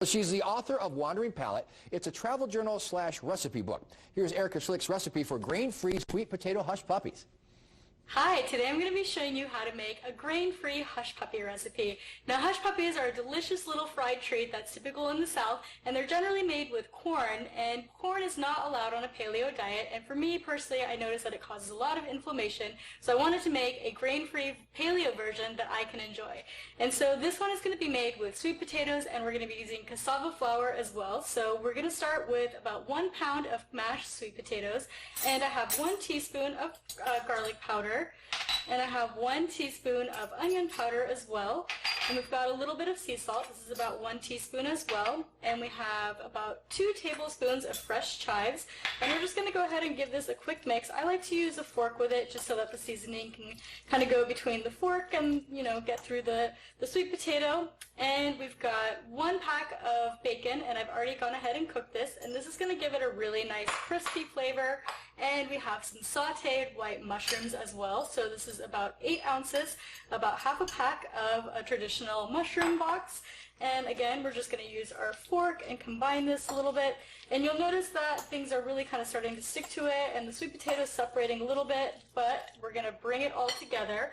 She's the author of Wandering Palate. It's a travel journal / recipe book. Here's Erica Schlick's recipe for grain-free sweet potato hush puppies. Hi, today I'm going to be showing you how to make a grain-free hush puppy recipe. Now, hush puppies are a delicious little fried treat that's typical in the South, and they're generally made with corn, and corn is not allowed on a paleo diet, and for me personally, I noticed that it causes a lot of inflammation, so I wanted to make a grain-free paleo version that I can enjoy. And so this one is going to be made with sweet potatoes, and we're going to be using cassava flour as well. So we're going to start with about 1 pound of mashed sweet potatoes, and I have 1 teaspoon of garlic powder, and I have 1 teaspoon of onion powder as well, and we've got a little bit of sea salt. This is about 1 teaspoon as well, and we have about 2 tablespoons of fresh chives, and we're just going to go ahead and give this a quick mix. I like to use a fork with it just so that the seasoning can kind of go between the fork and, you know, get through the sweet potato. And we've got 1 pack of bacon, and I've already gone ahead and cooked this, and this is going to give it a really nice crispy flavor. And we have some sauteed white mushrooms as well. So this is about 8 ounces, about half a pack of a traditional mushroom box. And again, we're just going to use our fork and combine this a little bit. And you'll notice that things are really kind of starting to stick to it, and the sweet potato is separating a little bit, but we're going to bring it all together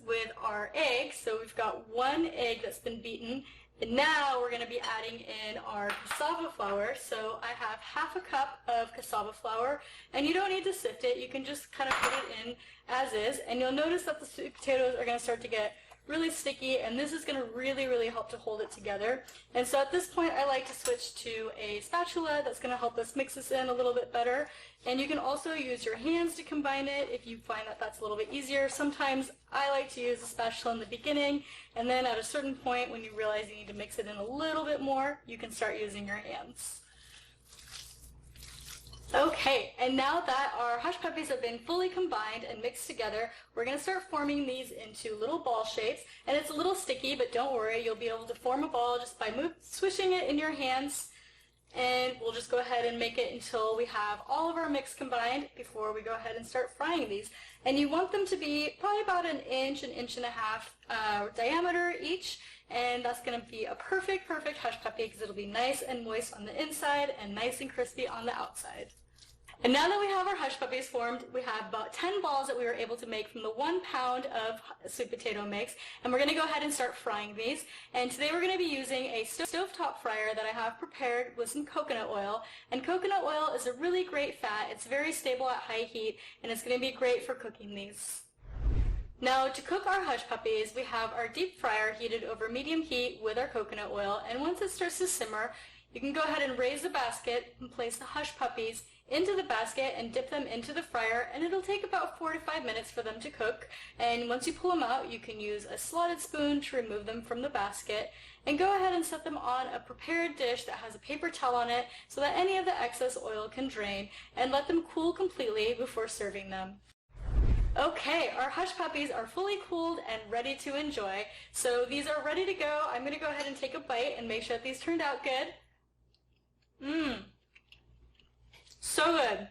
with our egg. So we've got 1 egg that's been beaten. And now we're going to be adding in our cassava flour. So I have half a cup of cassava flour, and you don't need to sift it. You can just kind of put it in as is, and you'll notice that the sweet potatoes are going to start to get really sticky, and this is going to really help to hold it together. And so at this point, I like to switch to a spatula that's going to help us mix this in a little bit better. And you can also use your hands to combine it if you find that that's a little bit easier. Sometimes I like to use a spatula in the beginning, and then at a certain point when you realize you need to mix it in a little bit more, you can start using your hands. Okay, and now that our hush puppies have been fully combined and mixed together, we're going to start forming these into little ball shapes. And it's a little sticky, but don't worry, you'll be able to form a ball just by swishing it in your hands. And we'll just go ahead and make it until we have all of our mix combined before we go ahead and start frying these. And you want them to be probably about an inch and a half diameter each. And that's going to be a perfect hush puppy because it'll be nice and moist on the inside and nice and crispy on the outside. And now that we have our hush puppies formed, we have about 10 balls that we were able to make from the 1 pound of sweet potato mix. And we're going to go ahead and start frying these. And today we're going to be using a stovetop fryer that I have prepared with some coconut oil. And coconut oil is a really great fat. It's very stable at high heat, and it's going to be great for cooking these. Now, to cook our hush puppies, we have our deep fryer heated over medium heat with our coconut oil. And once it starts to simmer, you can go ahead and raise the basket and place the hush puppies into the basket and dip them into the fryer, and it'll take about 4 to 5 minutes for them to cook. And once you pull them out, you can use a slotted spoon to remove them from the basket, and go ahead and set them on a prepared dish that has a paper towel on it so that any of the excess oil can drain, and let them cool completely before serving them. Okay, our hush puppies are fully cooled and ready to enjoy. So these are ready to go. I'm going to go ahead and take a bite and make sure that these turned out good. So good.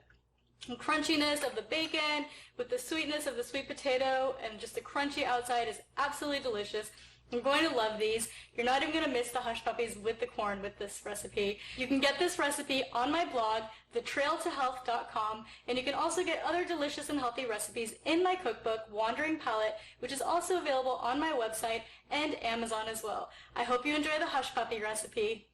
The crunchiness of the bacon with the sweetness of the sweet potato and just the crunchy outside is absolutely delicious. You're going to love these. You're not even going to miss the hush puppies with the corn with this recipe. You can get this recipe on my blog, thetrailtohealth.com, and you can also get other delicious and healthy recipes in my cookbook, Wandering Palate, which is also available on my website and Amazon as well. I hope you enjoy the hush puppy recipe.